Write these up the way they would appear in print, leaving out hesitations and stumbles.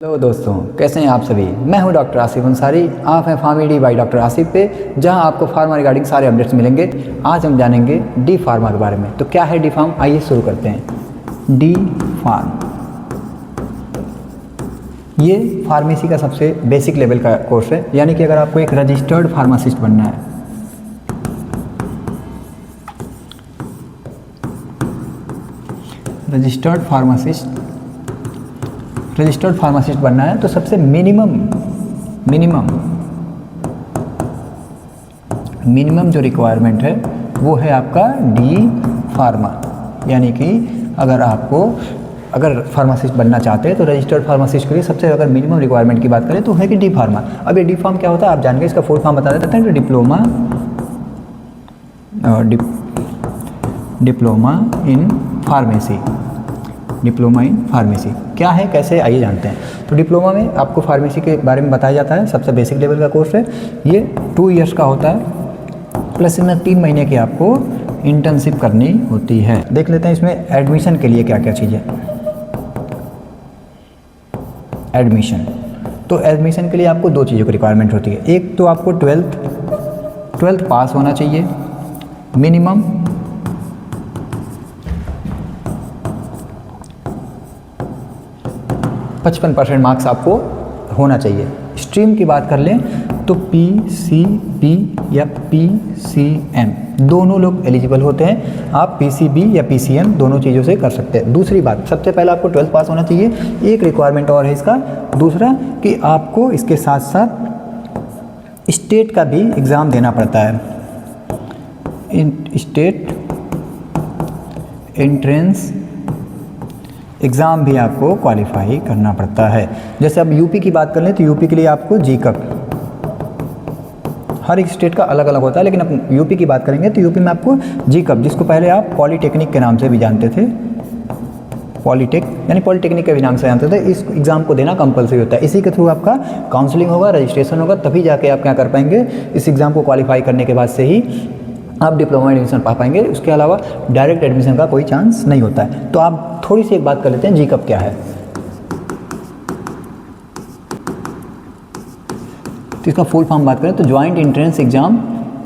Hello दोस्तों, कैसे हैं आप सभी। मैं हूं डॉक्टर आसिफ अंसारी। आप हैं फार्मेडी बाय डॉक्टर आसिफ पे, जहां आपको फार्मा रिगार्डिंग सारे अपडेट्स मिलेंगे। आज हम जानेंगे डी फार्मा के बारे में। तो क्या है डी फार्म, आइए शुरू करते हैं। डी फार्म ये फार्मेसी का सबसे बेसिक लेवल का कोर्स है, यानी कि अगर आपको एक रजिस्टर्ड फार्मासिस्ट बनना है, रजिस्टर्ड फार्मासिस्ट बनना है, तो सबसे मिनिमम जो रिक्वायरमेंट है वो है आपका डी फार्मा। यानी कि अगर फार्मासिस्ट बनना चाहते हैं तो रजिस्टर्ड फार्मासिस्ट के लिए सबसे अगर मिनिमम रिक्वायरमेंट की बात करें तो है कि डी फार्मा। अब ये डी फार्म क्या होता है आप जानेंगे, इसका फुल फॉर्म बता देते हैं। तो डिप्लोमा इन फार्मेसी क्या है, कैसे, आइए जानते हैं। तो डिप्लोमा में आपको फार्मेसी के बारे में बताया जाता है। सबसे बेसिक लेवल का कोर्स है ये, 2 इयर्स का होता है, प्लस इसमें 3 महीने की आपको इंटर्नशिप करनी होती है। देख लेते हैं इसमें एडमिशन के लिए क्या क्या चीज़ें। एडमिशन के लिए आपको 2 चीज़ों की रिक्वायरमेंट होती है। एक तो आपको 12th पास होना चाहिए, मिनिमम 55% मार्क्स आपको होना चाहिए। स्ट्रीम की बात कर लें तो PCB या PCM दोनों लोग एलिजिबल होते हैं। आप PCB या PCM दोनों चीज़ों से कर सकते हैं। दूसरी बात, सबसे पहले आपको 12th पास होना चाहिए। एक रिक्वायरमेंट और है इसका, दूसरा कि आपको इसके साथ साथ स्टेट का भी एग्ज़ाम देना पड़ता है। स्टेट एंट्रेंस एग्ज़ाम भी आपको क्वालिफाई करना पड़ता है। जैसे अब यूपी की बात कर लें तो यूपी के लिए आपको GCUP, हर एक स्टेट का अलग अलग होता है, लेकिन अब यूपी की बात करेंगे तो यूपी में आपको GCUP, जिसको पहले आप पॉलीटेक्निक के नाम से भी जानते थे, पॉलीटेक्निक के भी नाम से जानते थे। इस एग्ज़ाम को देना कंपलसरी होता है। इसी के थ्रू आपका काउंसलिंग होगा, रजिस्ट्रेशन होगा, तभी जाके आप क्या कर पाएंगे, इस एग्ज़ाम को क्वालिफाई करने के बाद से ही आप डिप्लोमा एडमिशन पा पाएंगे। उसके अलावा डायरेक्ट एडमिशन का कोई चांस नहीं होता है। तो आप थोड़ी सी एक बात कर लेते हैं, GCUP क्या है। तो इसका फुल फॉर्म बात करें तो joint entrance exam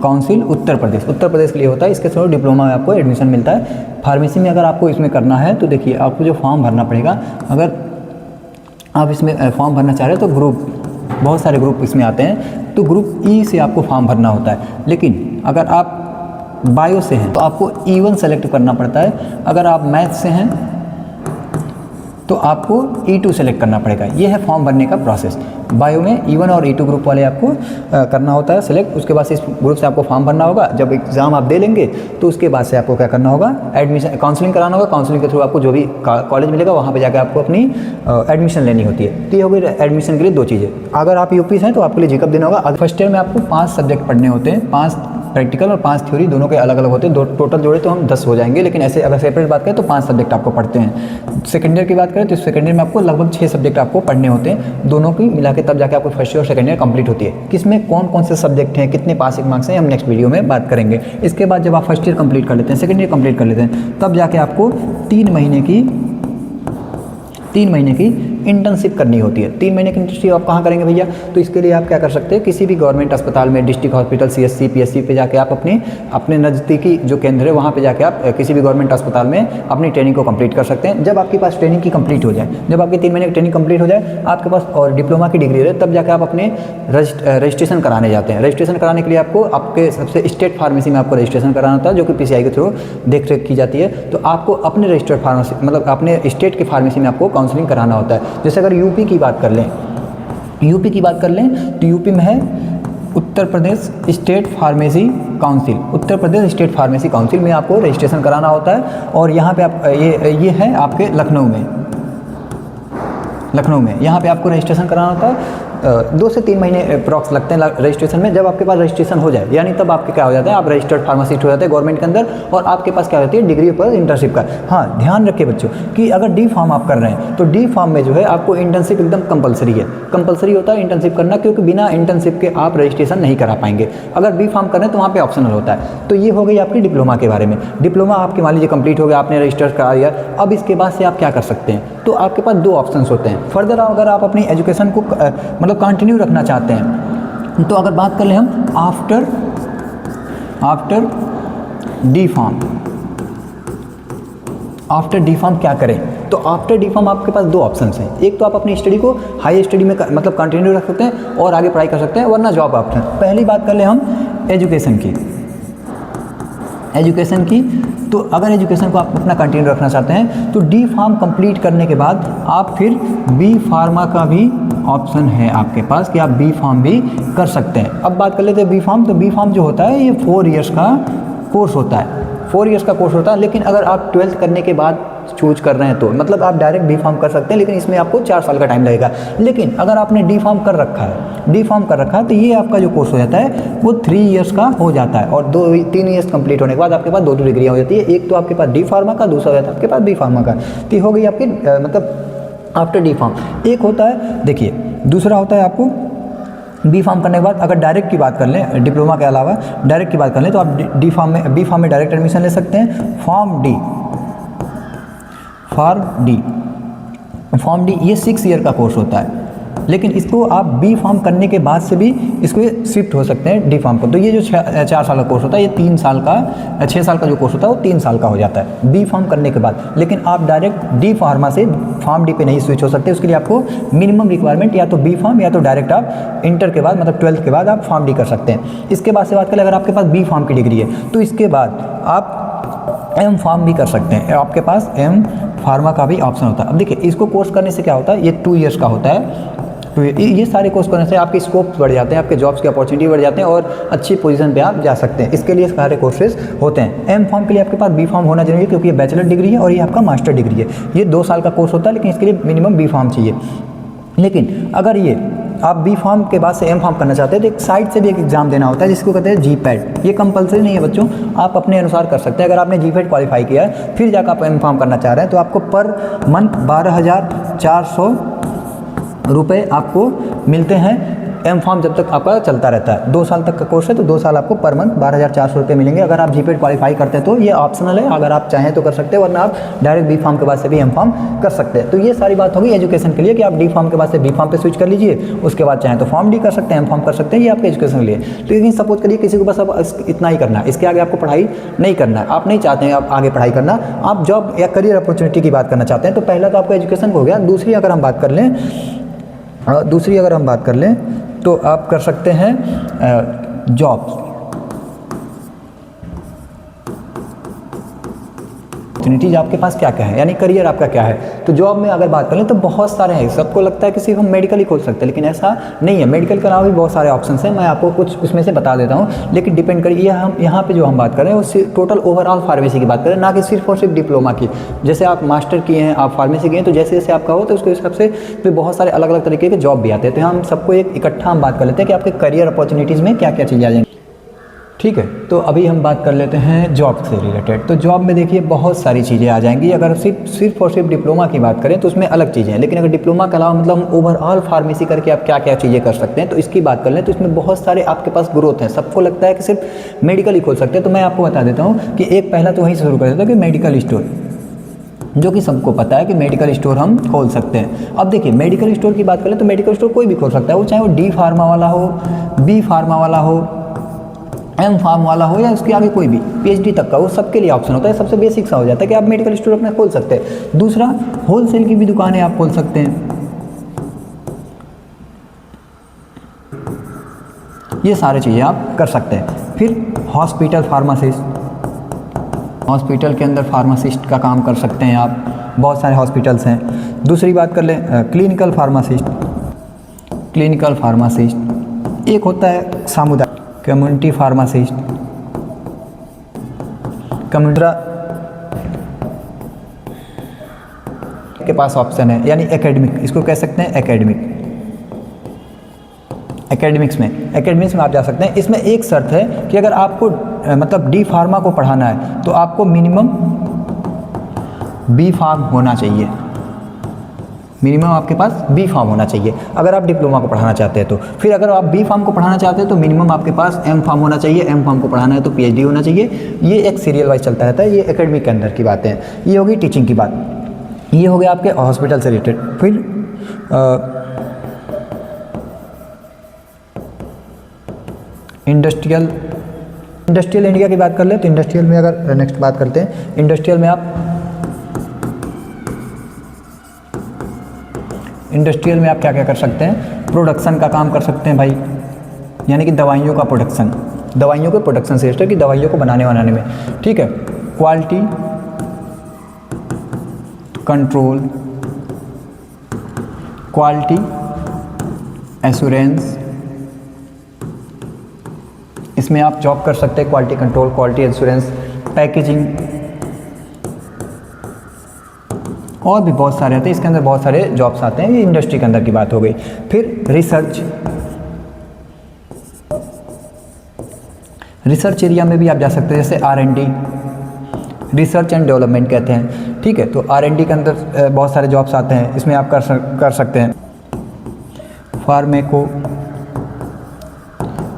council Uttar Pradesh के लिए होता है। इसके थ्रू डिप्लोमा में आपको एडमिशन मिलता है। फार्मेसी में अगर आपको इसमें करना है तो देखिए, आपको जो फॉर्म भरना पड़ेगा, अगर आप इसमें फॉर्म भरना चाह रहे हो तो बहुत सारे ग्रुप इसमें आते हैं, तो ग्रुप E से आपको फॉर्म भरना होता है। लेकिन अगर आप बायो से हैं तो आपको E1 सेलेक्ट करना पड़ता है। अगर आप मैथ से हैं तो आपको E2 सेलेक्ट करना पड़ेगा। ये है फॉर्म भरने का प्रोसेस। बायो में E1 और E2 ग्रुप वाले आपको करना होता है सेलेक्ट। उसके बाद से इस ग्रुप से आपको फॉर्म भरना होगा। जब एग्ज़ाम आप दे लेंगे तो उसके बाद से आपको क्या करना होगा, एडमिशन काउंसलिंग कराना होगा। काउंसलिंग के थ्रू आपको जो भी कॉलेज मिलेगा वहाँ पे जाकर आपको अपनी एडमिशन लेनी होती है। तो ये हो गई एडमिशन के लिए 2 चीज़ें। अगर आप यूपी से हैं तो आपके लिए GCUP देना होगा। फर्स्ट ईयर में आपको 5 सब्जेक्ट पढ़ने होते हैं, 5 प्रैक्टिकल और 5 थ्योरी, दोनों के अलग अलग होते हैं। टोटल जोड़े तो हम 10 हो जाएंगे, लेकिन ऐसे अगर सेपरेट बात करें तो 5 सब्जेक्ट आपको पढ़ते हैं। सेकेंड ईयर की बात करें तो सेकेंड ईयर में आपको लगभग 6 सब्जेक्ट आपको पढ़ने होते हैं। दोनों की मिला के तब जाके आपको फर्स्ट ईयर और सेकेंड ईयर कंप्लीट होती है। किसमें कौन से सब्जेक्ट हैं, कितने पासिंग मार्क्स हैं, हम नेक्स्ट वीडियो में बात करेंगे। इसके बाद जब आप फर्स्ट ईयर कंप्लीट कर लेते हैं, सेकेंड ईयर कंप्लीट कर लेते हैं, तब जाके आपको 3 महीने की इंटर्नशिप करनी होती है। 3 महीने की इंटर्नशिप आप कहाँ करेंगे भैया, तो इसके लिए आप क्या कर सकते हैं, किसी भी गवर्नमेंट अस्पताल में, डिस्ट्रिक्ट हॉस्पिटल, CSC, PSC पे जाके आप अपने नज़दीकी जो केंद्र है वहाँ पे जाके आप किसी भी गवर्नमेंट अस्पताल में अपनी ट्रेनिंग को कंप्लीट कर सकते हैं। जब आपके पास ट्रेनिंग की कंप्लीट हो जाए, जब आपकी 3 महीने की ट्रेनिंग कंप्लीट हो जाए, आपके पास और डिप्लोमा की डिग्री है, तब जाकर आप अपने रजिस्ट्रेशन कराने जाते हैं। रजिस्ट्रेशन कराने के लिए आपको आपके सबसे स्टेट फार्मेसी में आपको रजिस्ट्रेशन कराना होता है, जो कि PCI के थ्रू देख रेख की जाती है। तो आपको अपने रजिस्टर्ड फार्मेसी, मतलब अपने स्टेट की फार्मेसी में आपको काउंसलिंग कराना होता है। जैसे अगर यूपी की बात कर लें तो यूपी में है Uttar Pradesh state pharmacy council. Uttar Pradesh state pharmacy council में आपको रजिस्ट्रेशन कराना होता है। और यहाँ पे आप ये है आपके लखनऊ में यहाँ पे आपको रजिस्ट्रेशन कराना होता है। 2 से 3 महीने अप्रॉक्स लगते हैं रजिस्ट्रेशन में। जब आपके पास रजिस्ट्रेशन हो जाए, यानी तब आपके क्या हो जाता है, आप रजिस्टर्ड फार्मासिस्ट हो जाते हैं गवर्नमेंट के अंदर, और आपके पास क्या होती है, डिग्री पर इंटर्नशिप का। हाँ, ध्यान रखिए बच्चों कि अगर डी फार्म आप कर रहे हैं तो डी फार्म में जो है आपको इंटर्नशिप एकदम कंपलसरी है। कंपलसरी होता है इंटर्नशिप करना, क्योंकि बिना इंटर्नशिप के आप रजिस्ट्रेशन नहीं करा पाएंगे। अगर बी फार्म कर रहे हैं तो वहाँ पे ऑप्शनल होता है। तो ये हो गई आपकी डिप्लोमा के बारे में। डिप्लोमा आपके मान लीजिए कंप्लीट हो गया, आपने रजिस्टर करा दिया। अब इसके बाद से आप क्या कर सकते हैं, तो आपके पास 2 ऑप्शंस होते हैं। फर्दर अगर आप अपनी एजुकेशन को मतलब कंटिन्यू रखना चाहते हैं, तो अगर बात कर लें हम after D pharm, after D pharm क्या करें, तो आफ्टर डी फार्म आपके पास दो ऑप्शंस हैं। एक तो आप अपनी स्टडी को हाई स्टडी में मतलब कंटिन्यू रख सकते हैं और आगे पढ़ाई कर सकते हैं, वरना जॉब ऑप्शन। पहली बात कर ले हम एजुकेशन की, तो अगर एजुकेशन को आप अपना कंटिन्यू रखना चाहते हैं तो डी फार्म कंप्लीट करने के बाद आप फिर बी फार्मा का भी ऑप्शन है आपके पास कि आप बी फार्म भी कर सकते हैं। अब बात कर लेते हैं बी फार्म। तो बी फार्म जो होता है ये 4 इयर्स का कोर्स होता है, 4 इयर्स का कोर्स होता है। लेकिन अगर आप 12th करने के बाद चूज कर रहे हैं तो मतलब आप डायरेक्ट डी फार्म कर सकते हैं, लेकिन इसमें आपको 4 साल का टाइम लगेगा। लेकिन अगर आपने डी फार्म कर रखा है, तो ये आपका जो कोर्स हो जाता है वो 3 इयर्स का हो जाता है और 3 इयर्स कंप्लीट होने के बाद आपके पास 2 डिग्रियाँ हो जाती है। एक तो आपके पास डी फार्मा का, दूसरा हो जाता है आपके पास बी फार्मा का। तो हो गई आपकी मतलब आफ्टर डी फार्म। एक होता है, देखिए दूसरा होता है आपको बी फार्म करने के बाद अगर डायरेक्ट की बात कर लें, डिप्लोमा के अलावा डायरेक्ट की बात कर लें, तो आप बी फार्म में डायरेक्ट एडमिशन ले सकते हैं। फॉर्म डी ये 6 ईयर का कोर्स होता है, लेकिन इसको आप बी फार्म करने के बाद से भी इसको शिफ्ट हो सकते हैं डी फार्म को। तो ये जो 4 साल का कोर्स होता है ये 6 साल का जो कोर्स होता है वो 3 साल का हो जाता है बी फार्म करने के बाद। लेकिन आप डायरेक्ट डी फार्मा से फार्म डी पे नहीं स्विच हो सकते, उसके लिए आपको मिनिमम रिक्वायरमेंट या तो बी फार्म या तो डायरेक्ट आप इंटर के बाद मतलब 12th के बाद आप फार्म डी कर सकते हैं। इसके बाद से बात करें, अगर आपके पास बी फार्म की डिग्री है तो इसके बाद आप एम फार्म भी कर सकते हैं, आपके पास एम फार्मा का भी ऑप्शन होता है। अब देखिए इसको कोर्स करने से क्या होता है, ये 2 इयर्स का होता है। तो ये सारे कोर्स करने से आपके स्कोप बढ़ जाते हैं, आपके जॉब्स की अपॉर्चुनिटी बढ़ जाते हैं और अच्छी पोजीशन पे आप जा सकते हैं। इसके लिए सारे कोर्सेज होते हैं। एम फार्म के लिए आपके पास बी फार्म होना जरूरी है, क्योंकि ये बैचलर डिग्री है और ये आपका मास्टर डिग्री है। ये 2 साल का कोर्स होता है, लेकिन इसके लिए मिनिमम बी फार्म चाहिए। लेकिन अगर ये आप बी फार्म के बाद से एम फार्म करना चाहते हैं तो एक साइड से भी एक एग्जाम देना होता है जिसको कहते हैं GPAT। ये कंपलसरी नहीं है बच्चों, आप अपने अनुसार कर सकते हैं। अगर आपने GPAT क्वालिफाई किया है फिर जाकर आप एम फार्म करना चाह रहे हैं तो आपको पर मंथ 12,400 रुपये आपको मिलते हैं। एम फार्म जब तक आपका चलता रहता है, 2 साल तक का कोर्स है तो 2 साल आपको पर मंथ 12,400 रुपये मिलेंगे। अगर आप GPAT क्वालिफाई करते हैं तो ये ऑप्शनल है, अगर आप चाहें तो कर सकते हैं, वरना आप डायरेक्ट बी फार्म के बाद से भी एम फार्म कर सकते हैं। तो ये सारी बात होगी एजुकेशन के लिए कि आप डी फार्म के बाद से बी फार्म पे स्विच कर लीजिए, उसके बाद चाहें तो फार्म डी कर सकते हैं, एम फार्म कर सकते हैं। ये आपके एजुकेशन के लिए। लेकिन सपोज करिए किसी को बस अब इतना ही करना है, इसके आगे आपको पढ़ाई नहीं करना है, आप नहीं चाहते हैं आप आगे पढ़ाई करना, आप जॉब या करियर अपॉर्चुनिटी की बात करना चाहते हैं, तो पहला तो आपका एजुकेशन हो गया। दूसरी अगर हम बात कर लें तो आप कर सकते हैं जॉब्स। अपॉर्चुनिटीज आपके पास क्या क्या है, यानी करियर आपका क्या है। तो जॉब में अगर बात करें तो बहुत सारे हैं। सबको लगता है कि सिर्फ हम मेडिकल ही खोल सकते हैं, लेकिन ऐसा नहीं है। मेडिकल के अलावा भी बहुत सारे ऑप्शंस हैं, मैं आपको कुछ उसमें से बता देता हूँ। लेकिन डिपेंड करिए हम यहाँ पे जो हम बात कर रहे हैं वो टोटल ओवरऑल फार्मेसी की बात करें, ना कि सिर्फ और सिर्फ डिप्लोमा की। जैसे आप मास्टर किए हैं, आप फार्मेसी किए हैं, तो जैसे जैसे आपका हो तो उसके हिसाब से फिर बहुत सारे अलग अलग तरीके के जॉब भी आते हैं। तो हम सबको एक इकट्ठा हम बात कर लेते हैं कि आपके करियर अपॉर्चुनिटीज़ में क्या क्या चीज़ें आ जाएंगी। ठीक है, तो अभी हम बात कर लेते हैं जॉब से रिलेटेड। तो जॉब में देखिए बहुत सारी चीज़ें आ जाएंगी। अगर सिर्फ और सिर्फ डिप्लोमा की बात करें तो उसमें अलग चीज़ें हैं, लेकिन अगर डिप्लोमा के अलावा मतलब हम ओवरऑल फार्मेसी करके आप क्या क्या चीज़ें कर सकते हैं तो इसकी बात कर लें तो इसमें बहुत सारे आपके पास ग्रोथ हैं। सबको लगता है कि सिर्फ मेडिकल ही खोल सकते हैं, तो मैं आपको बता देता हूँ कि एक पहला तो वहीं से शुरू कर देता हूँ कि मेडिकल स्टोर, जो कि सबको पता है कि मेडिकल स्टोर हम खोल सकते हैं। अब देखिए मेडिकल स्टोर की बात करें तो मेडिकल स्टोर कोई भी खोल सकता है, वो चाहे वो डी फार्मा वाला हो, बी फार्मा वाला हो, एम फार्म वाला हो या उसके आगे कोई भी PhD तक का, वो सबके लिए ऑप्शन होता है। सबसे बेसिक सा हो जाता है कि आप मेडिकल स्टोर अपना खोल सकते हैं। दूसरा, होलसेल की भी दुकानें आप खोल सकते हैं। ये सारी चीज़ें आप कर सकते हैं। फिर हॉस्पिटल फार्मासिस्ट, हॉस्पिटल के अंदर फार्मासिस्ट का काम कर सकते हैं आप, बहुत सारे हॉस्पिटल्स हैं। दूसरी बात कर लें क्लिनिकल फार्मासिस्ट, क्लिनिकल फार्मासिस्ट। एक होता है सामुदायिक कम्युनिटी फार्मासिस्ट, कम्युनिटी के पास ऑप्शन है, यानी एकेडमिक, इसको कह सकते हैं एकेडमिक। एकेडमिक्स में आप जा सकते हैं। इसमें एक शर्त है कि अगर आपको मतलब डी फार्मा को पढ़ाना है तो आपको मिनिमम बी फार्म होना चाहिए, मिनिमम आपके पास बी फार्म होना चाहिए अगर आप डिप्लोमा को पढ़ाना चाहते हैं तो। फिर अगर आप बी फार्म को पढ़ाना चाहते हैं तो मिनिमम आपके पास एम फार्म होना चाहिए, एम फार्म को पढ़ाना है तो PhD होना चाहिए। ये एक सीरियल वाइज चलता रहता है। ये एकेडमिक के अंदर की बातें हैं। ये होगी टीचिंग की बात, ये हो गया आपके हॉस्पिटल से रिलेटेड। फिर इंडस्ट्रियल इंडिया की बात कर ले तो इंडस्ट्रियल में अगर नेक्स्ट बात करते हैं, इंडस्ट्रियल में आप क्या क्या कर सकते हैं, प्रोडक्शन का काम कर सकते हैं भाई, यानी कि दवाइयों का प्रोडक्शन, दवाइयों के प्रोडक्शन से रिलेटेड कि दवाइयों को बनाने में, ठीक है। क्वालिटी कंट्रोल, क्वालिटी एश्योरेंस, इसमें आप जॉब कर सकते हैं, quality control, quality assurance, packaging, और भी बहुत सारे आते हैं, इसके अंदर बहुत सारे जॉब्स आते हैं। ये इंडस्ट्री के अंदर की बात हो गई। फिर रिसर्च एरिया में भी आप जा सकते हैं, जैसे R&D, रिसर्च एंड डेवलपमेंट कहते हैं, ठीक है। तो R&D के अंदर बहुत सारे जॉब्स आते हैं, इसमें आप कर सकते हैं।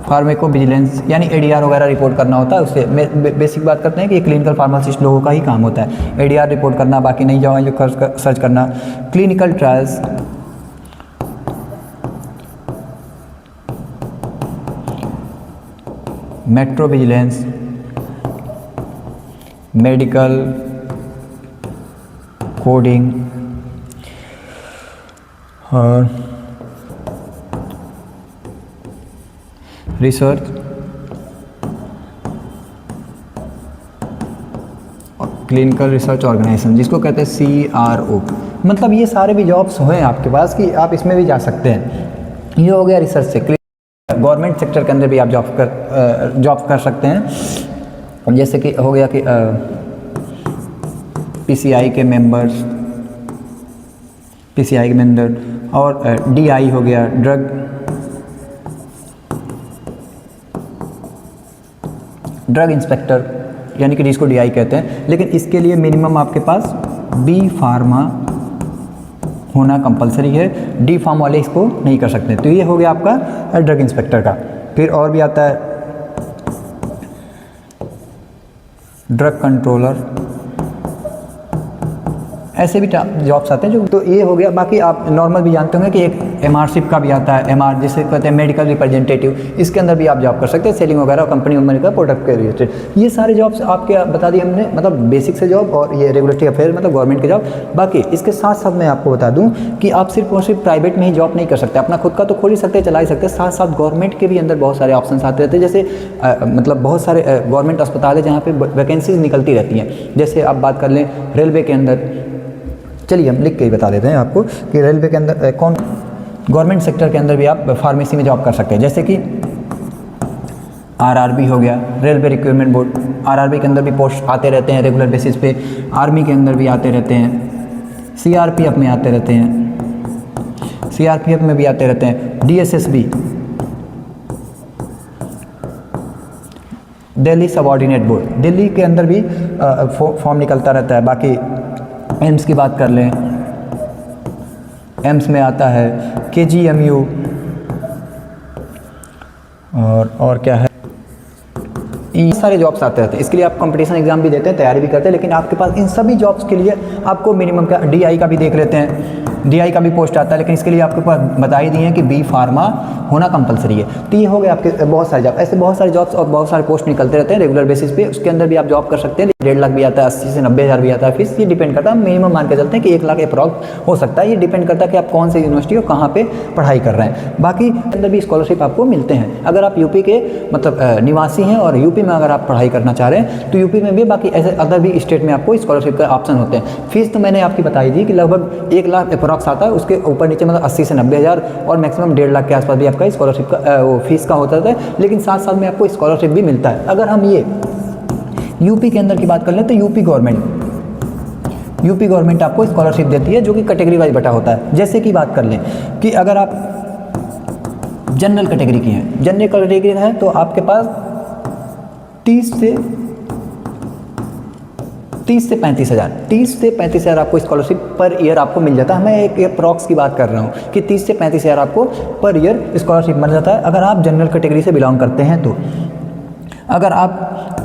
फार्मेको विजिलेंस, यानी ADR वगैरह रिपोर्ट करना होता है, उससे बेसिक बात करते हैं कि क्लिनिकल फार्मासिस्ट लोगों का ही काम होता है ADR रिपोर्ट करना, बाकी नई दवाइयों सर्च करना। Clinical trials, metro vigilance, medical coding, और रिसर्च क्लिनिकल रिसर्च ऑर्गेनाइजेशन, जिसको कहते हैं CRO। मतलब ये सारे भी जॉब्स हैं आपके पास कि आप इसमें भी जा सकते हैं। ये हो गया रिसर्च से। गवर्नमेंट सेक्टर के अंदर भी आप जॉब कर सकते हैं, जैसे कि हो गया कि PCI के मेंबर, और DI हो गया, ड्रग इंस्पेक्टर, यानी कि जिसको DI कहते हैं। लेकिन इसके लिए मिनिमम आपके पास B फार्मा होना कंपलसरी है, D फार्म वाले इसको नहीं कर सकते। तो ये हो गया आपका ड्रग इंस्पेक्टर का। फिर और भी आता है ड्रग कंट्रोलर, ऐसे भी जॉब्स आते हैं जो, तो ये हो गया। बाकी आप नॉर्मल भी जानते होंगे कि एक MRशिप का भी आता है, MR जिसे कहते हैं मेडिकल रिप्रेजेंटेटिव, इसके अंदर भी आप जॉब कर सकते हैं, सेलिंग वगैरह कंपनी वगैरह का प्रोडक्ट के रिलेटेड। ये सारे जॉब्स आपके बता दिए हमने, मतलब बेसिक से जॉब और ये रेगुलेटरी अफेयर मतलब गवर्नमेंट के जॉब। बाकी इसके साथ साथ मैं आपको बता दूँ कि आप सिर्फ और सिर्फ प्राइवेट में ही जॉब नहीं कर सकते, अपना खुद का तो खोल ही सकते हैं, चला ही सकते हैं, साथ साथ गवर्नमेंट के भी अंदर बहुत सारे ऑप्शन आते रहते हैं। जैसे मतलब बहुत सारे गवर्नमेंट अस्पताल है जहाँ पे वैकेंसीज निकलती रहती हैं। जैसे आप बात कर लें रेलवे के अंदर, चलिए हम लिख के ही बता देते हैं आपको कि रेलवे के अंदर कौन, गवर्नमेंट सेक्टर के अंदर भी आप फार्मेसी में जॉब कर सकते हैं। जैसे कि RRB हो गया, रेलवे रिक्रूटमेंट बोर्ड, RRB के अंदर भी पोस्ट आते रहते हैं रेगुलर बेसिस पे, आर्मी के अंदर भी आते रहते हैं, CRPF में आते रहते हैं, CRPF में भी आते रहते हैं, DSSB, Delhi subordinate board, Delhi के अंदर भी फॉर्म निकलता रहता है। बाकी एम्स की बात कर लें, एम्स में आता है KGMU, और क्या है, ये सारे जॉब्स आते रहते हैं। इसके लिए आप कंपटीशन एग्जाम भी देते हैं, तैयारी भी करते हैं, लेकिन आपके पास इन सभी जॉब्स के लिए आपको मिनिमम का DI का भी देख लेते हैं, DI का भी पोस्ट आता है, लेकिन इसके लिए आपके पास बता ही दिए हैं कि B फार्मा होना कंपलसरी है। तो ये हो गए आपके बहुत सारे जॉब, ऐसे बहुत सारे जॉब्स और बहुत सारे पोस्ट निकलते रहते हैं रेगुलर बेसिस पे, उसके अंदर भी आप जॉब कर सकते हैं। 1.5 लाख भी आता है, 80 से 90 हज़ार भी आता है फीस, ये डिपेंड करता है। मिनिमम मान के चलते हैं कि 1 लाख अप्रॉक्स हो सकता है, ये डिपेंड करता है कि आप कौन से यूनिवर्सिटी और कहाँ पे पढ़ाई कर रहे हैं। बाकी अंदर भी स्कॉलरशिप आपको मिलते हैं अगर आप यूपी के मतलब निवासी हैं और यूपी में अगर आप पढ़ाई करना चाह रहे हैं तो यूपी में भी, बाकी ऐसे अदर भी स्टेट में आपको स्कॉलरशिप का ऑप्शन होते हैं। फीस तो मैंने आपकी बताई थी कि लगभग 1 लाख अप्रॉक्स आता है, उसके ऊपर नीचे मतलब 80 से 90 हज़ार और मैक्सिमम 1.5 लाख के आसपास भी आपका स्कॉलरशिप का वो फीस का होता है। लेकिन साथ साथ में आपको स्कॉलरशिप भी मिलता है। अगर हम ये यूपी के अंदर की बात कर लें तो यूपी गवर्नमेंट आपको स्कॉलरशिप देती है, जो कि कैटेगरी वाइज बटा होता है। जैसे कि बात कर लें कि अगर आप जनरल कैटेगरी की हैं, जनरल कैटेगरी है तो आपके पास 30 से 35 हज़ार आपको स्कॉलरशिप पर ईयर आपको मिल जाता है। मैं एक अप्रॉक्स की बात कर रहा हूँ कि 30 से 35 हज़ार आपको पर ईयर स्कॉलरशिप मिल जाता है अगर आप जनरल कैटेगरी से बिलोंग करते हैं तो। अगर आप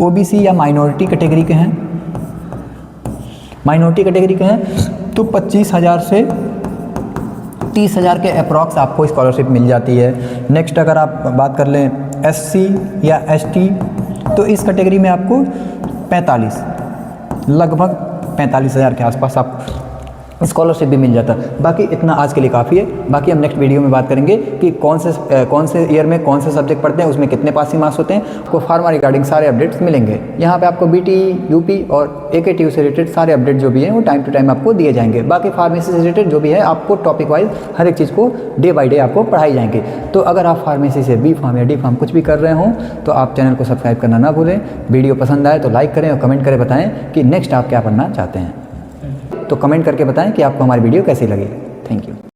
ओबीसी या माइनॉरिटी कैटेगरी के हैं तो 25,000 से 30,000 के अप्रॉक्स आपको स्कॉलरशिप मिल जाती है। नेक्स्ट अगर आप बात कर लें SC या ST, तो इस कैटेगरी में आपको लगभग 45,000 के आसपास आप स्कॉलरशिप भी मिल जाता है। बाकी इतना आज के लिए काफ़ी है। बाकी हम नेक्स्ट वीडियो में बात करेंगे कि कौन से ईयर में कौन से सब्जेक्ट पढ़ते हैं, उसमें कितने पासिंग मार्क्स होते हैं। आपको फार्मा रिगार्डिंग सारे अपडेट्स मिलेंगे। यहाँ पे आपको BT, UP और AKTU से रिलेटेड सारे अपडेट जो भी हैं वो टाइम टू टाइम आपको दिए जाएंगे। बाकी फार्मेसी से रिलेटेड जो भी है आपको टॉपिक वाइज हर एक चीज़ को डे बाई डे आपको पढ़ाई जाएंगे। तो अगर आप फार्मेसी से B फार्म या D फार्म कुछ भी कर रहे हों तो आप चैनल को सब्सक्राइब करना ना भूलें। वीडियो पसंद आए तो लाइक करें और कमेंट करें, बताएं कि नेक्स्ट आप क्या पढ़ना चाहते हैं। तो कमेंट करके बताएं कि आपको हमारी वीडियो कैसी लगी। Thank you.